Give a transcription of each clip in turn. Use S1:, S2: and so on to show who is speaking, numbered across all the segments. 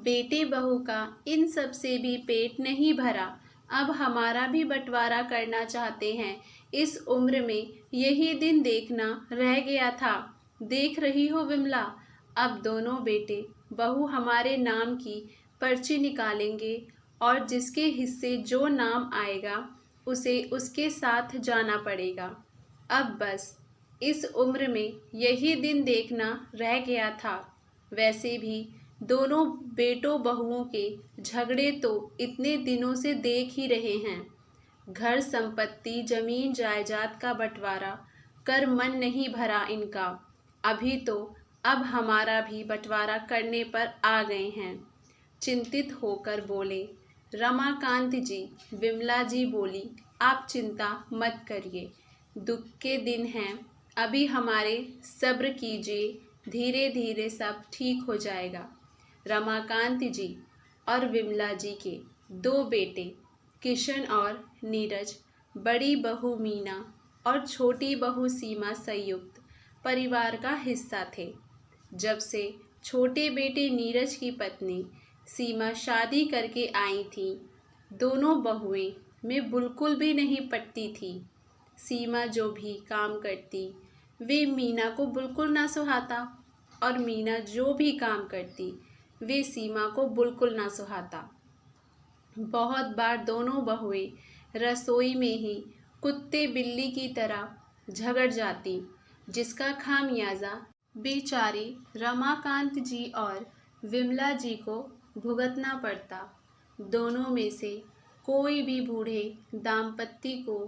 S1: बेटे बहू का इन सब से भी पेट नहीं भरा, अब हमारा भी बंटवारा करना चाहते हैं। इस उम्र में यही दिन देखना रह गया था। देख रही हो विमला, अब दोनों बेटे बहू हमारे नाम की पर्ची निकालेंगे और जिसके हिस्से जो नाम आएगा उसे उसके साथ जाना पड़ेगा। अब बस इस उम्र में यही दिन देखना रह गया था। वैसे भी दोनों बेटों बहुओं के झगड़े तो इतने दिनों से देख ही रहे हैं। घर संपत्ति जमीन जायदाद का बंटवारा कर मन नहीं भरा इनका। अभी तो अब हमारा भी बंटवारा करने पर आ गए हैं। चिंतित होकर बोले रमाकांत जी। विमला जी बोली, आप चिंता मत करिए, दुख के दिन हैं, अभी हमारे सब्र कीजिए, धीरे धीरे सब ठीक हो जाएगा। रमाकांत जी और विमला जी के दो बेटे किशन और नीरज, बड़ी बहू मीना और छोटी बहू सीमा संयुक्त परिवार का हिस्सा थे। जब से छोटे बेटे नीरज की पत्नी सीमा शादी करके आई थी, दोनों बहुएं में बिल्कुल भी नहीं पटती थी। सीमा जो भी काम करती वे मीना को बिल्कुल ना सुहाता और मीना जो भी काम करती वे सीमा को बिल्कुल ना सुहाता। बहुत बार दोनों बहुएं रसोई में ही कुत्ते बिल्ली की तरह झगड़ जाती, जिसका खामियाजा बेचारे रमाकांत जी और विमला जी को भुगतना पड़ता। दोनों में से कोई भी बूढ़े दाम्पत्य को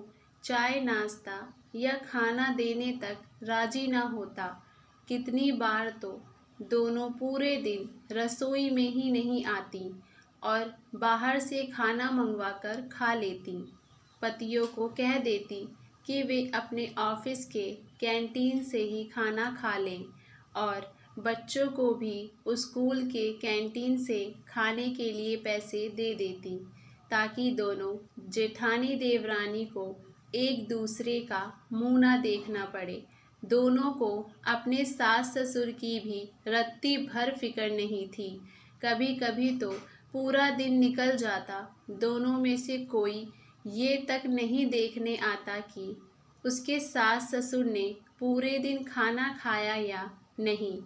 S1: चाय नाश्ता या खाना देने तक राजी ना होता। कितनी बार तो दोनों पूरे दिन रसोई में ही नहीं आती और बाहर से खाना मंगवाकर खा लेती। पतियों को कह देती कि वे अपने ऑफिस के कैंटीन से ही खाना खा लें और बच्चों को भी स्कूल के कैंटीन से खाने के लिए पैसे दे देती, ताकि दोनों जेठानी देवरानी को एक दूसरे का मुंह ना देखना पड़े। दोनों को अपने सास ससुर की भी रत्ती भर फिक्र नहीं थी। कभी कभी तो पूरा दिन निकल जाता, दोनों में से कोई ये तक नहीं देखने आता कि उसके सास ससुर ने पूरे दिन खाना खाया या नहीं।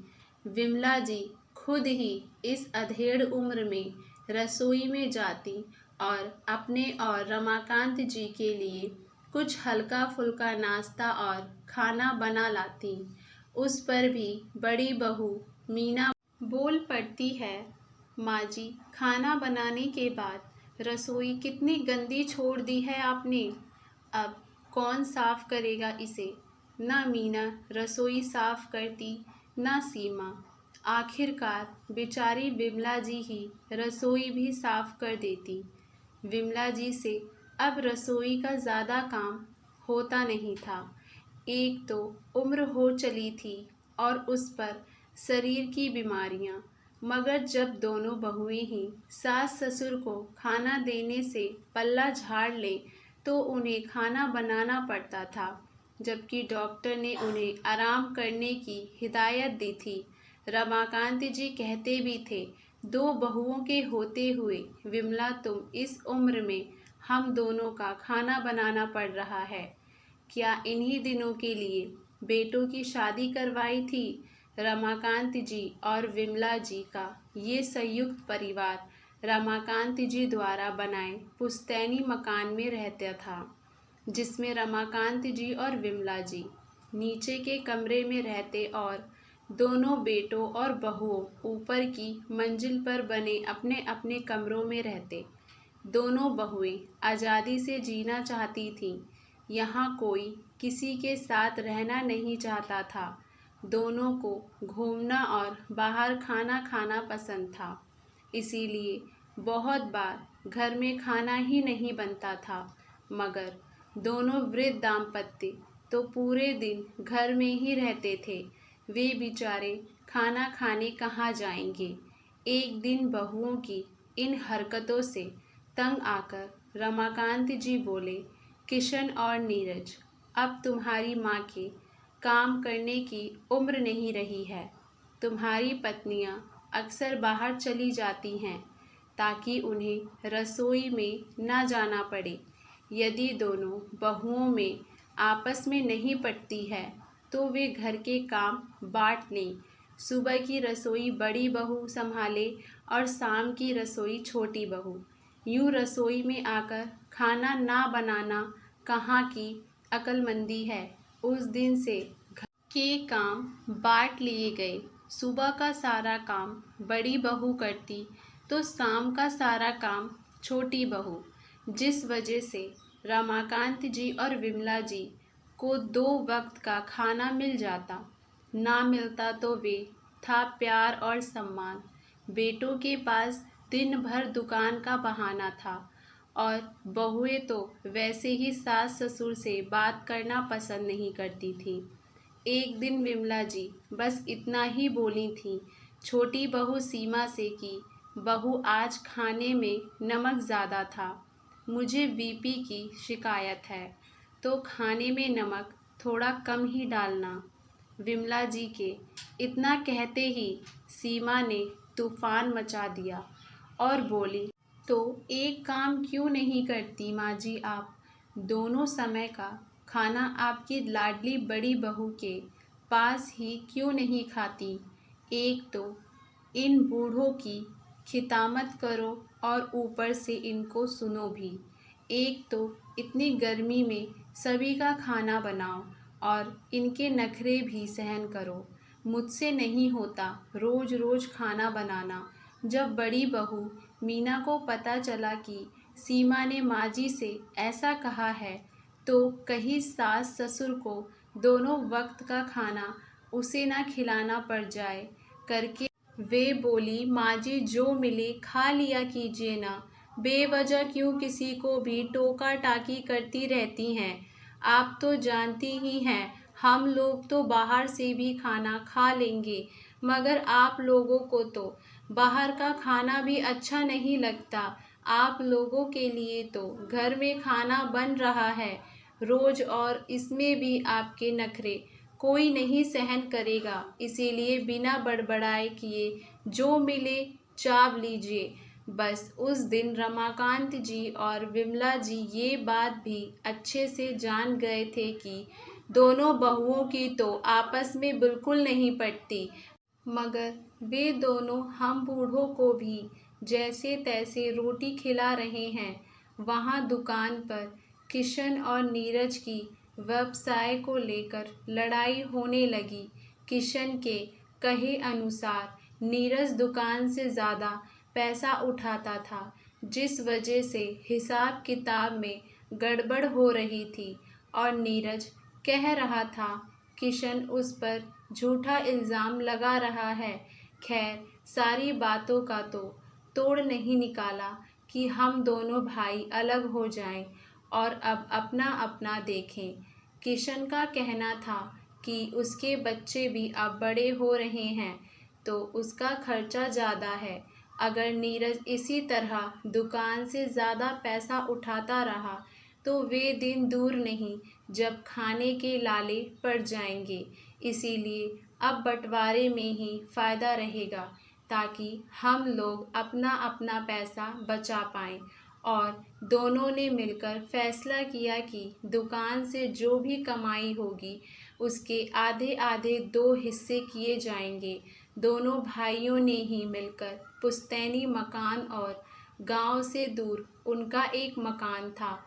S1: विमला जी खुद ही इस अधेड़ उम्र में रसोई में जाती और अपने और रमाकांत जी के लिए कुछ हल्का फुल्का नाश्ता और खाना बना लाती। उस पर भी बड़ी बहू मीना बोल पड़ती है, माँ जी, खाना बनाने के बाद रसोई कितनी गंदी छोड़ दी है आपने, अब कौन साफ करेगा इसे। ना मीना रसोई साफ करती ना सीमा। आखिरकार बेचारी विमला जी ही रसोई भी साफ कर देती। विमला जी से अब रसोई का ज़्यादा काम होता नहीं था। एक तो उम्र हो चली थी और उस पर शरीर की बीमारियां। मगर जब दोनों बहुएं ही सास ससुर को खाना देने से पल्ला झाड़ लें तो उन्हें खाना बनाना पड़ता था, जबकि डॉक्टर ने उन्हें आराम करने की हिदायत दी थी। रमाकांत जी कहते भी थे, दो बहुओं के होते हुए विमला, तुम इस उम्र में हम दोनों का खाना बनाना पड़ रहा है। क्या इन्हीं दिनों के लिए बेटों की शादी करवाई थी। रमाकांत जी और विमला जी का ये संयुक्त परिवार रमाकांत जी द्वारा बनाए पुश्तैनी मकान में रहता था, जिसमें रमाकांत जी और विमला जी नीचे के कमरे में रहते और दोनों बेटों और बहुओं ऊपर की मंजिल पर बने अपने अपने कमरों में रहते। दोनों बहुएं आज़ादी से जीना चाहती थीं। यहाँ कोई किसी के साथ रहना नहीं चाहता था। दोनों को घूमना और बाहर खाना खाना पसंद था। इसीलिए बहुत बार घर में खाना ही नहीं बनता था। मगर दोनों वृद्ध दाम्पत्य तो पूरे दिन घर में ही रहते थे। वे बेचारे खाना खाने कहाँ जाएंगे। एक दिन बहुओं की इन हरकतों से तंग आकर रमाकांत जी बोले, किशन और नीरज, अब तुम्हारी माँ के काम करने की उम्र नहीं रही है। तुम्हारी पत्नियाँ अक्सर बाहर चली जाती हैं ताकि उन्हें रसोई में ना जाना पड़े। यदि दोनों बहुओं में आपस में नहीं पटती है तो वे घर के काम बांट लें। सुबह की रसोई बड़ी बहू संभाले और शाम की रसोई छोटी बहू। यूँ रसोई में आकर खाना ना बनाना कहाँ की अक्लमंदी है। उस दिन से घर के काम बांट लिए गए। सुबह का सारा काम बड़ी बहू करती तो शाम का सारा काम छोटी बहू, जिस वजह से रमाकांत जी और विमला जी को 2 वक्त का खाना मिल जाता। ना मिलता तो वे था प्यार और सम्मान। बेटों के पास दिन भर दुकान का बहाना था और बहुएं तो वैसे ही सास ससुर से बात करना पसंद नहीं करती थी। एक दिन विमला जी बस इतना ही बोली थी छोटी बहू सीमा से कि बहू आज खाने में नमक ज़्यादा था, मुझे बीपी की शिकायत है तो खाने में नमक थोड़ा कम ही डालना। विमला जी के इतना कहते ही सीमा ने तूफान मचा दिया और बोली, तो एक काम क्यों नहीं करती माँ जी आप? दोनों समय का खाना आपकी लाडली बड़ी बहू के पास ही क्यों नहीं खाती? एक तो इन बूढ़ों की खितामत करो और ऊपर से इनको सुनो भी। एक तो इतनी गर्मी में सभी का खाना बनाओ और इनके नखरे भी सहन करो। मुझसे नहीं होता रोज़ रोज़ खाना बनाना। जब बड़ी बहू मीना को पता चला कि सीमा ने माँ जी से ऐसा कहा है तो कहीं सास ससुर को दोनों वक्त का खाना उसे ना खिलाना पड़ जाए करके वे बोली, माँ जी जो मिले खा लिया कीजिए ना, बेवजह क्यों किसी को भी टोका टाकी करती रहती हैं। आप तो जानती ही हैं हम लोग तो बाहर से भी खाना खा लेंगे, मगर आप लोगों को तो बाहर का खाना भी अच्छा नहीं लगता। आप लोगों के लिए तो घर में खाना बन रहा है रोज़ और इसमें भी आपके नखरे कोई नहीं सहन करेगा। इसीलिए बिना बड़बड़ाए किए जो मिले चाव लीजिए। बस उस दिन रमाकांत जी और विमला जी ये बात भी अच्छे से जान गए थे कि दोनों बहुओं की तो आपस में बिल्कुल नहीं पटती, मगर वे दोनों हम बूढ़ों को भी जैसे तैसे रोटी खिला रहे हैं। वहाँ दुकान पर किशन और नीरज की व्यवसाय को लेकर लड़ाई होने लगी। किशन के कहे अनुसार नीरज दुकान से ज़्यादा पैसा उठाता था, जिस वजह से हिसाब किताब में गड़बड़ हो रही थी और नीरज कह रहा था किशन उस पर झूठा इल्ज़ाम लगा रहा है। खैर सारी बातों का तो तोड़ नहीं निकाला कि हम दोनों भाई अलग हो जाएं और अब अपना अपना देखें। किशन का कहना था कि उसके बच्चे भी अब बड़े हो रहे हैं तो उसका खर्चा ज़्यादा है। अगर नीरज इसी तरह दुकान से ज़्यादा पैसा उठाता रहा तो वे दिन दूर नहीं जब खाने के लाले पड़ जाएंगे। इसीलिए अब बंटवारे में ही फ़ायदा रहेगा ताकि हम लोग अपना अपना पैसा बचा पाएँ। और दोनों ने मिलकर फैसला किया कि दुकान से जो भी कमाई होगी उसके आधे आधे 2 हिस्से किए जाएंगे। दोनों भाइयों ने ही मिलकर पुश्तैनी मकान और गांव से दूर उनका एक मकान था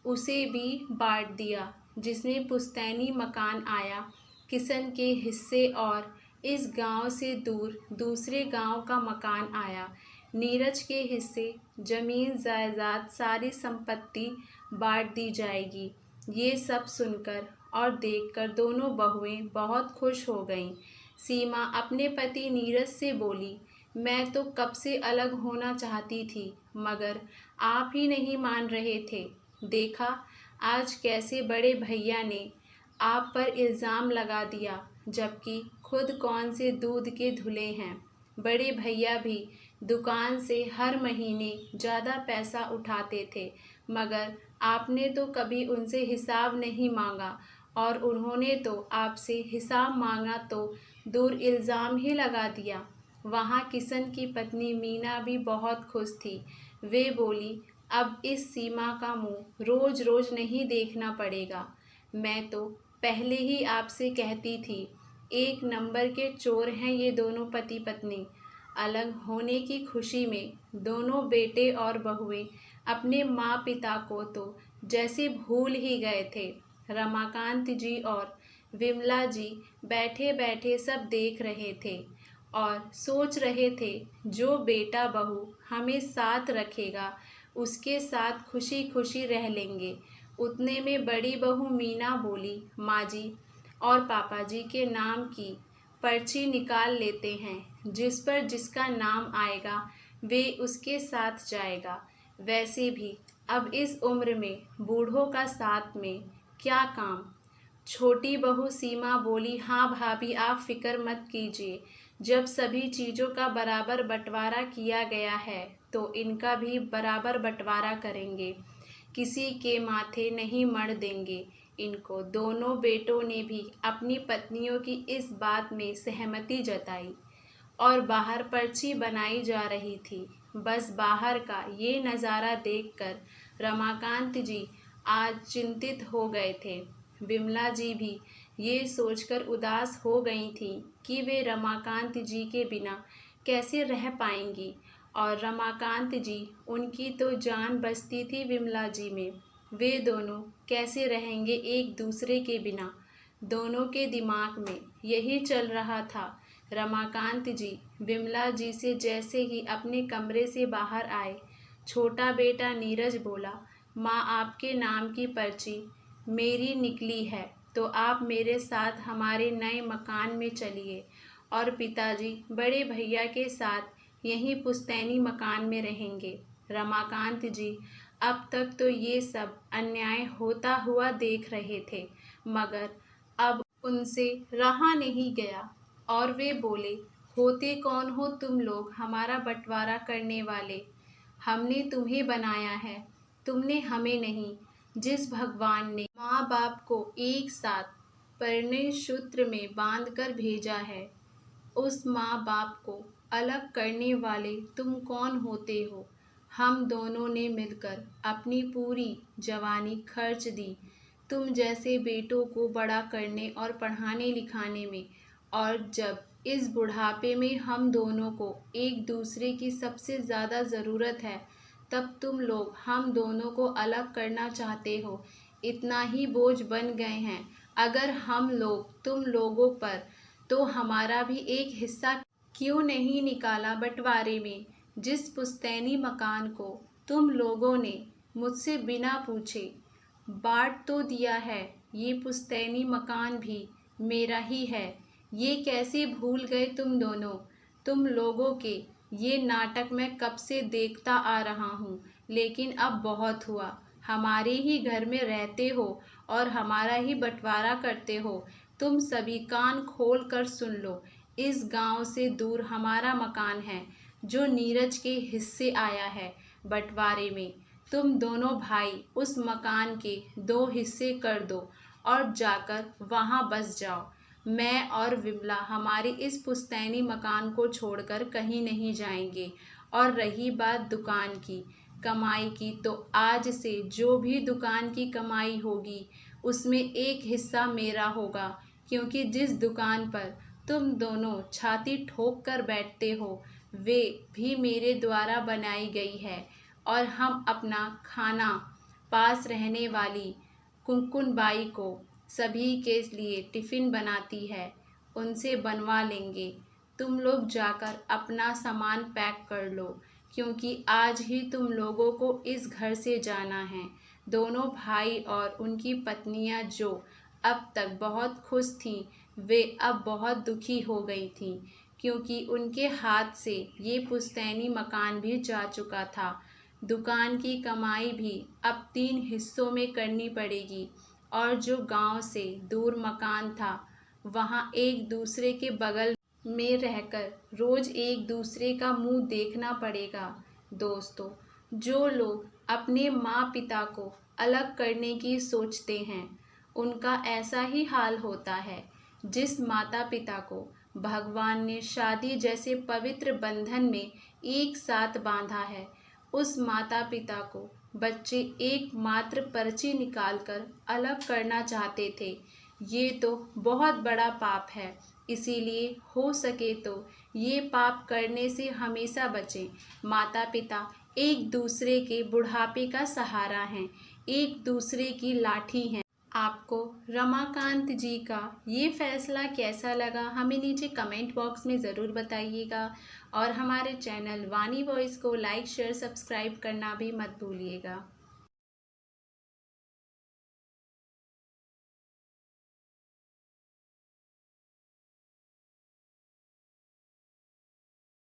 S1: उसे भी बांट दिया, जिसमें पुश्तैनी मकान आया किशन के हिस्से और इस गांव से दूर दूसरे गांव का मकान आया नीरज के हिस्से। ज़मीन जायदाद सारी संपत्ति बांट दी जाएगी। ये सब सुनकर और देखकर दोनों बहुएं बहुत खुश हो गईं। सीमा अपने पति नीरज से बोली, मैं तो कब से अलग होना चाहती थी मगर आप ही नहीं मान रहे थे। देखा आज कैसे बड़े भैया ने आप पर इल्ज़ाम लगा दिया, जबकि खुद कौन से दूध के धुले हैं। बड़े भैया भी दुकान से हर महीने ज़्यादा पैसा उठाते थे, मगर आपने तो कभी उनसे हिसाब नहीं मांगा और उन्होंने तो आपसे हिसाब मांगा तो दूर इल्ज़ाम ही लगा दिया। वहाँ किशन की पत्नी मीना भी बहुत खुश थी। वे बोली, अब इस सीमा का मुंह रोज रोज नहीं देखना पड़ेगा। मैं तो पहले ही आपसे कहती थी, एक नंबर के चोर हैं ये दोनों पति पत्नी। अलग होने की खुशी में दोनों बेटे और बहुएं अपने माँ पिता को तो जैसे भूल ही गए थे। रमाकांत जी और विमला जी बैठे बैठे सब देख रहे थे और सोच रहे थे, जो बेटा बहू हमें साथ रखेगा उसके साथ खुशी खुशी रह लेंगे। उतने में बड़ी बहू मीना बोली, माँ जी और पापा जी के नाम की पर्ची निकाल लेते हैं, जिस पर जिसका नाम आएगा वे उसके साथ जाएगा। वैसे भी अब इस उम्र में बूढ़ों का साथ में क्या काम। छोटी बहू सीमा बोली, हाँ भाभी आप फिक्र मत कीजिए, जब सभी चीज़ों का बराबर बंटवारा किया गया है तो इनका भी बराबर बंटवारा करेंगे, किसी के माथे नहीं मड़ देंगे इनको। दोनों बेटों ने भी अपनी पत्नियों की इस बात में सहमति जताई और बाहर पर्ची बनाई जा रही थी। बस बाहर का ये नज़ारा देखकर रमाकांत जी आज चिंतित हो गए थे। विमला जी भी ये सोचकर उदास हो गई थीं कि वे रमाकांत जी के बिना कैसे रह पाएंगी, और रमाकांत जी, उनकी तो जान बसती थी विमला जी में। वे दोनों कैसे रहेंगे एक दूसरे के बिना। दोनों के दिमाग में यही चल रहा था। रमाकांत जी विमला जी से जैसे ही अपने कमरे से बाहर आए, छोटा बेटा नीरज बोला, माँ आपके नाम की पर्ची मेरी निकली है तो आप मेरे साथ हमारे नए मकान में चलिए, और पिताजी बड़े भैया के साथ यहीं पुश्तैनी मकान में रहेंगे। रमाकांत जी अब तक तो ये सब अन्याय होता हुआ देख रहे थे, मगर अब उनसे रहा नहीं गया और वे बोले, होते कौन हो तुम लोग हमारा बंटवारा करने वाले। हमने तुम्हें बनाया है, तुमने हमें नहीं। जिस भगवान ने माँ बाप को एक साथ परिणय सूत्र में बांधकर भेजा है, उस माँ बाप को अलग करने वाले तुम कौन होते हो। हम दोनों ने मिलकर अपनी पूरी जवानी खर्च दी तुम जैसे बेटों को बड़ा करने और पढ़ाने लिखाने में, और जब इस बुढ़ापे में हम दोनों को एक दूसरे की सबसे ज़्यादा ज़रूरत है, तब तुम लोग हम दोनों को अलग करना चाहते हो। इतना ही बोझ बन गए हैं अगर हम लोग तुम लोगों पर, तो हमारा भी एक हिस्सा क्यों नहीं निकाला बंटवारे में। जिस पुश्तैनी मकान को तुम लोगों ने मुझसे बिना पूछे बांट तो दिया है, ये पुश्तैनी मकान भी मेरा ही है। ये कैसे भूल गए तुम दोनों। तुम लोगों के ये नाटक मैं कब से देखता आ रहा हूँ, लेकिन अब बहुत हुआ। हमारे ही घर में रहते हो और हमारा ही बंटवारा करते हो। तुम सभी कान खोल कर सुन लो, इस गांव से दूर हमारा मकान है जो नीरज के हिस्से आया है बंटवारे में। तुम दोनों भाई उस मकान के 2 हिस्से कर दो और जाकर वहाँ बस जाओ। मैं और विमला हमारी इस पुश्तैनी मकान को छोड़कर कहीं नहीं जाएंगे। और रही बात दुकान की कमाई की, तो आज से जो भी दुकान की कमाई होगी उसमें एक हिस्सा मेरा होगा, क्योंकि जिस दुकान पर तुम दोनों छाती ठोक कर बैठते हो वे भी मेरे द्वारा बनाई गई है। और हम अपना खाना पास रहने वाली कुंकुन बाई को सभी के लिए टिफ़िन बनाती है, उनसे बनवा लेंगे। तुम लोग जाकर अपना सामान पैक कर लो, क्योंकि आज ही तुम लोगों को इस घर से जाना है। दोनों भाई और उनकी पत्नियां जो अब तक बहुत खुश थीं, वे अब बहुत दुखी हो गई थीं, क्योंकि उनके हाथ से ये पुश्तैनी मकान भी जा चुका था। दुकान की कमाई भी अब 3 हिस्सों में करनी पड़ेगी, और जो गांव से दूर मकान था वहाँ एक दूसरे के बगल में रहकर रोज़ एक दूसरे का मुंह देखना पड़ेगा। दोस्तों, जो लोग अपने माँ पिता को अलग करने की सोचते हैं, उनका ऐसा ही हाल होता है। जिस माता पिता को भगवान ने शादी जैसे पवित्र बंधन में एक साथ बांधा है। उस माता पिता को बच्चे एकमात्र पर्ची निकालकर अलग करना चाहते थे। ये तो बहुत बड़ा पाप है। इसीलिए हो सके तो ये पाप करने से हमेशा बचें। माता पिता एक दूसरे के बुढ़ापे का सहारा हैं, एक दूसरे की लाठी हैं। आपको रमाकांत जी का ये फैसला कैसा लगा, हमें नीचे कमेंट बॉक्स में ज़रूर बताइएगा। और हमारे चैनल वाणी वॉइस को लाइक शेयर सब्सक्राइब करना भी मत भूलिएगा।